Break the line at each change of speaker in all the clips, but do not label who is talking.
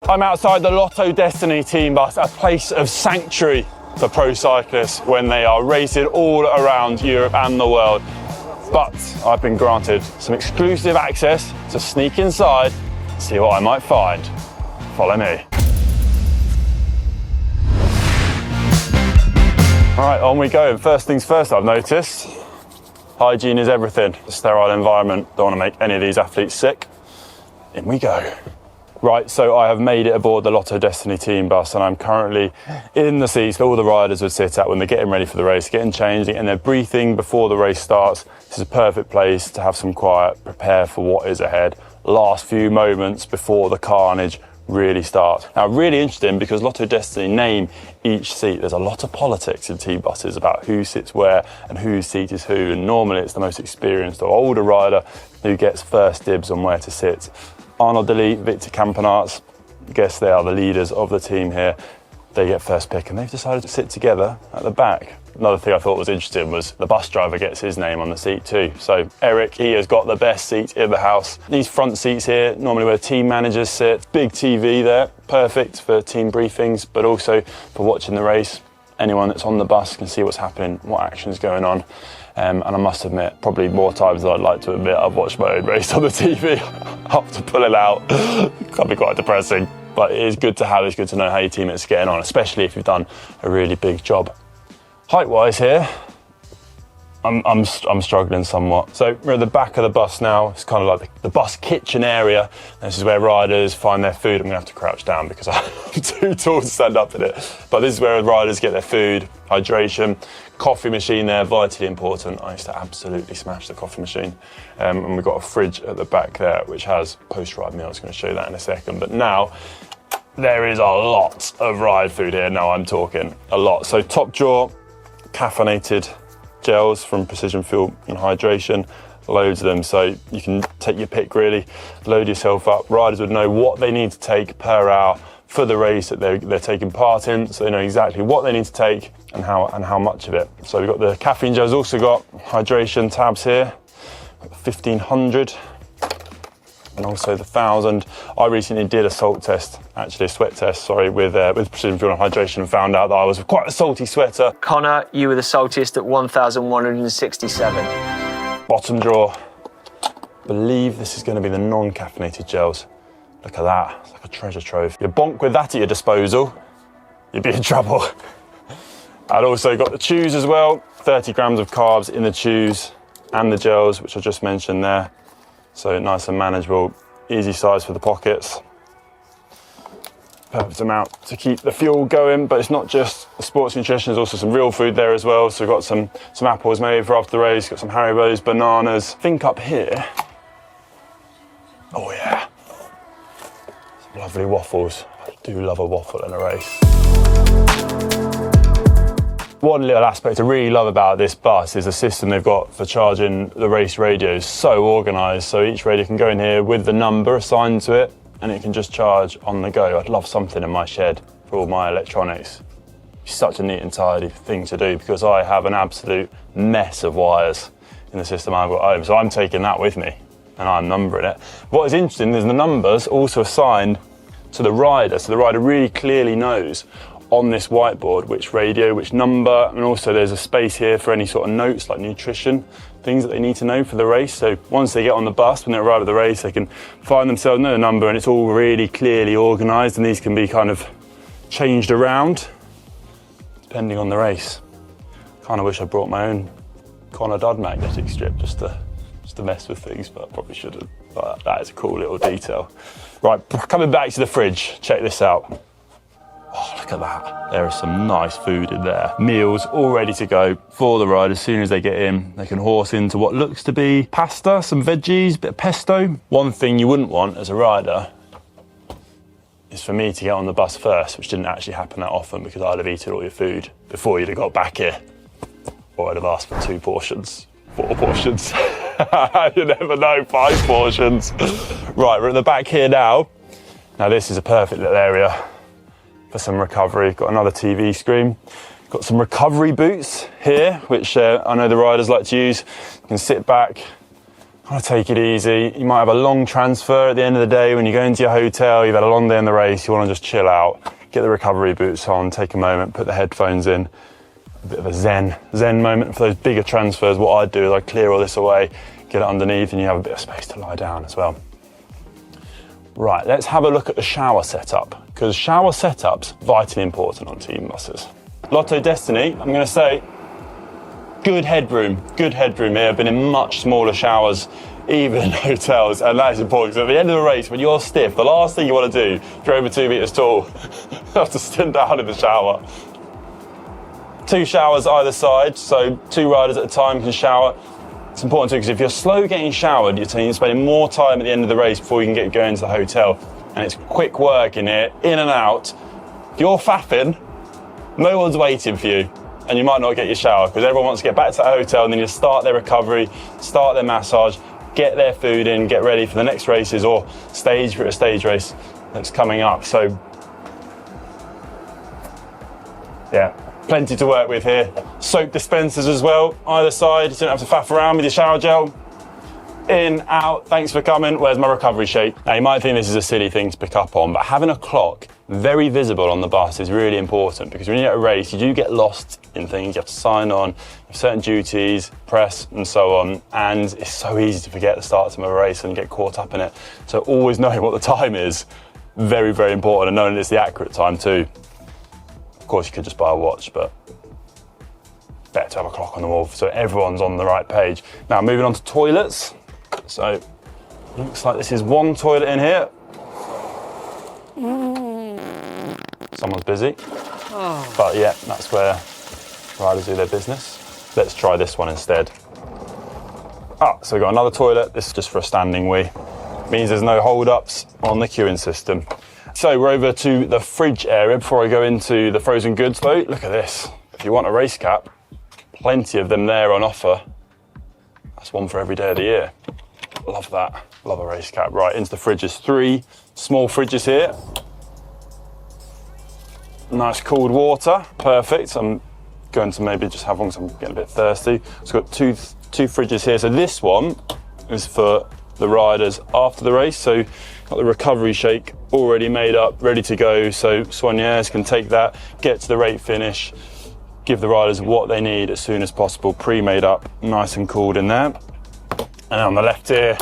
I'm outside the Lotto-Dstny team bus, a place of sanctuary for pro cyclists when they are racing all around Europe and the world. But I've been granted some exclusive access to sneak inside and see what I might find. Follow me. All right, on we go. First things first, I've noticed, hygiene is everything. A sterile environment, don't want to make any of these athletes sick. In we go. Right, so I have made it aboard the Lotto-Dstny team bus and I'm currently in the seats that all the riders would sit at when they're getting ready for the race, getting changed and they're briefing before the race starts. This is a perfect place to have some quiet, prepare for what is ahead, last few moments before the carnage really starts. Now, really interesting because Lotto-Dstny name each seat. There's a lot of politics in team buses about who sits where and whose seat is who, and normally it's the most experienced or older rider who gets first dibs on where to sit. Arnold Delete, Victor Campenarts, I guess they are the leaders of the team here. They get first pick and they've decided to sit together at the back. Another thing I thought was interesting was the bus driver gets his name on the seat too. So Eric, he has got the best seat in the house. These front seats here, normally where team managers sit. Big TV there, perfect for team briefings, but also for watching the race. Anyone that's on the bus can see what's happening, what action's going on. And I must admit, probably more times than I'd like to admit, I've watched my own race on the TV after pulling out. It can be quite depressing, but it is good to have, it's good to know how your teammates are getting on, especially if you've done a really big job. Height-wise here, I'm struggling somewhat. So we're at the back of the bus now. It's kind of like the bus kitchen area. This is where riders find their food. I'm gonna have to crouch down because I'm too tall to stand up in it. But this is where riders get their food, hydration, coffee machine there, vitally important. I used to absolutely smash the coffee machine. And we've got a fridge at the back there, which has post-ride meals. I'm gonna show you that in a second. But now, there is a lot of ride food here. Now I'm talking a lot. So top drawer, caffeinated gels from Precision Fuel and Hydration, loads of them, so you can take your pick really, load yourself up. Riders would know what they need to take per hour for the race that they're taking part in, so they know exactly what they need to take and how much of it. So we've got the caffeine gels, also got hydration tabs here, 1500 and also the 1000. I recently did a salt test, actually a sweat test, sorry, with Precision Fuel and Hydration and found out that I was quite a salty sweater.
Conor, you were the saltiest at 1,167.
Bottom drawer, believe this is going to be the non-caffeinated gels. Look at that, it's like a treasure trove. You bonk with that at your disposal, you'd be in trouble. I'd also got the chews as well, 30 grams of carbs in the chews and the gels, which I just mentioned there. So nice and manageable, easy size for the pockets. Perfect amount to keep the fuel going, but it's not just the sports nutrition, there's also some real food there as well. So we've got some apples maybe for after the race, got some Haribos, bananas. I think up here, oh yeah, some lovely waffles. I do love a waffle in a race. One little aspect I really love about this bus is the system they've got for charging the race radios. So organised, so each radio can go in here with the number assigned to it and it can just charge on the go. I'd love something in my shed for all my electronics. It's such a neat and tidy thing to do because I have an absolute mess of wires in the system I've got home. So I'm taking that with me and I'm numbering it. What is interesting is the numbers also assigned to the rider. So the rider really clearly knows on this whiteboard which radio, which number, and also there's a space here for any sort of notes like nutrition, things that they need to know for the race. So once they get on the bus, when they arrive at the race, they can find themselves, know the number, and it's all really clearly organised, and these can be kind of changed around depending on the race. Kind of wish I brought my own Conor Dud magnetic strip just to mess with things, but I probably shouldn't. But that is a cool little detail. Right, coming back to the fridge, check this out. Oh, look at that. There is some nice food in there. Meals all ready to go for the ride. As soon as they get in, they can horse into what looks to be pasta, some veggies, a bit of pesto. One thing you wouldn't want as a rider is for me to get on the bus first, which didn't actually happen that often because I'd have eaten all your food before you'd have got back here. Or I'd have asked for 2 portions, 4 portions. You never know, 5 portions. Right, we're at the back here now. Now this is a perfect little area for some recovery. Got another TV screen. Got some recovery boots here, which I know the riders like to use. You can sit back, kind of take it easy. You might have a long transfer at the end of the day when you go into your hotel, you've had a long day in the race, you want to just chill out, get the recovery boots on, take a moment, put the headphones in. A bit of a zen moment for those bigger transfers. What I do is I clear all this away, get it underneath, and you have a bit of space to lie down as well. Right, let's have a look at the shower setup, because shower setup's vitally important on team buses. Lotto-Dstny, I'm going to say, good headroom here. I've been in much smaller showers, even in hotels, and that is important, because at the end of the race, when you're stiff, the last thing you want to do, if you're over 2 meters tall, you have to stand down in the shower. 2 showers either side, so 2 riders at a time can shower. It's important too, because if you're slow getting showered, you're spending more time at the end of the race before you can get going to the hotel. And it's quick work in here, in and out. If you're faffing, no one's waiting for you, and you might not get your shower, because everyone wants to get back to the hotel, and then you start their recovery, start their massage, get their food in, get ready for the next races, or stage for a stage race that's coming up. So, yeah. Plenty to work with here. Soap dispensers as well, either side. You don't have to faff around with your shower gel. In, out, thanks for coming. Where's my recovery shake? Now, you might think this is a silly thing to pick up on, but having a clock very visible on the bus is really important, because when you're at a race, you do get lost in things. You have to sign on, you have certain duties, press, and so on. And it's so easy to forget the start time of a race and get caught up in it. So always knowing what the time is, very, very important, and knowing it's the accurate time too. Of course, you could just buy a watch, but better to have a clock on the wall so everyone's on the right page. Now, moving on to toilets. So, looks like this is one toilet in here. Someone's busy. But yeah, that's where riders do their business. Let's try this one instead. So we've got another toilet. This is just for a standing wee. Means there's no hold-ups on the queuing system. So we're over to the fridge area before I go into the frozen goods though. Look at this. If you want a race cap, plenty of them there on offer. That's one for every day of the year. Love that. Love a race cap. Right, into the fridges. 3 small fridges here. Nice cooled water. Perfect. I'm going to maybe just have one because I'm getting a bit thirsty. So I've got two fridges here. So this one is for the riders after the race. So got the recovery shake already made up, ready to go. So soigneurs can take that, get to the rate finish, give the riders what they need as soon as possible, pre-made up, nice and cooled in there. And on the left here,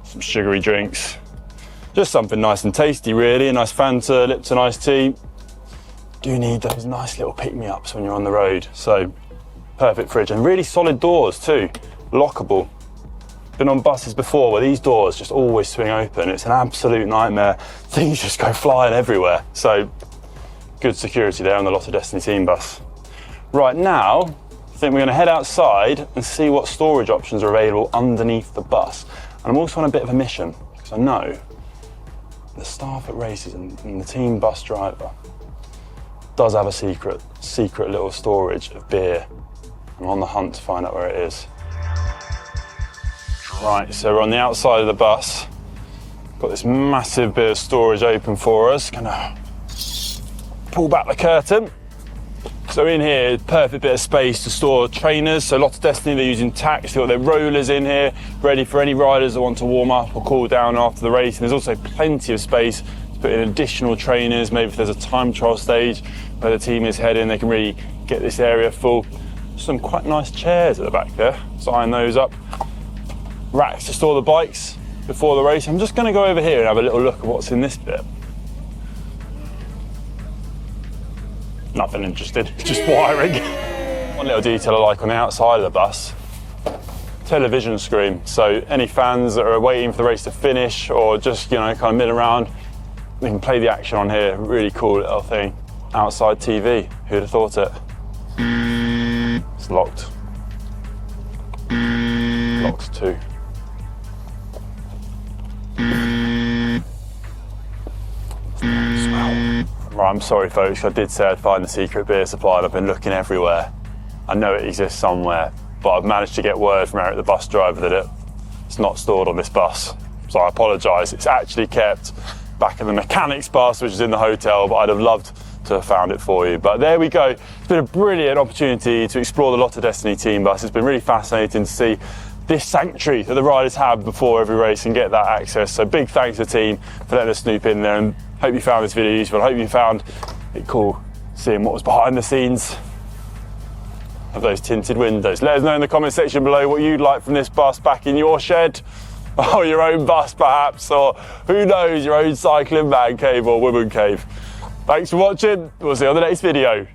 some sugary drinks. Just something nice and tasty really, a nice Fanta, Lipton iced tea. Do need those nice little pick-me-ups when you're on the road. So perfect fridge, and really solid doors too, lockable. Been on buses before where these doors just always swing open. It's an absolute nightmare. Things just go flying everywhere. So good security there on the Lotto-Dstny team bus. Right now, I think we're going to head outside and see what storage options are available underneath the bus. And I'm also on a bit of a mission, because I know the staff at races and the team bus driver does have a secret little storage of beer. I'm on the hunt to find out where it is. Right, so we're on the outside of the bus. Got this massive bit of storage open for us. Gonna pull back the curtain. So in here, perfect bit of space to store trainers. So Lotto-Dstny, they're using tacks. They've got their rollers in here, ready for any riders that want to warm up or cool down after the race. And there's also plenty of space to put in additional trainers. Maybe if there's a time trial stage where the team is heading, they can really get this area full. Some quite nice chairs at the back there. So iron those up. Racks to store the bikes before the race. I'm just going to go over here and have a little look at what's in this bit. Nothing interested, just wiring. One little detail I like on the outside of the bus, television screen. So any fans that are waiting for the race to finish or just, you know, kind of milling around, they can play the action on here. Really cool little thing. Outside TV, who'd have thought it? It's locked. Locked too. Right, I'm sorry folks, I did say I'd find the secret beer supply and I've been looking everywhere. I know it exists somewhere, but I've managed to get word from Eric, the bus driver, that it's not stored on this bus. So I apologise, it's actually kept back in the mechanics bus, which is in the hotel, but I'd have loved to have found it for you. But there we go. It's been a brilliant opportunity to explore the Lotto-Dstny team bus. It's been really fascinating to see this sanctuary that the riders have before every race and get that access. So big thanks to the team for letting us snoop in there, and hope you found this video useful. I hope you found it cool seeing what was behind the scenes of those tinted windows. Let us know in the comment section below what you'd like from this bus back in your shed, or your own bus perhaps, or who knows, your own cycling man cave or woman cave. Thanks for watching, we'll see you on the next video.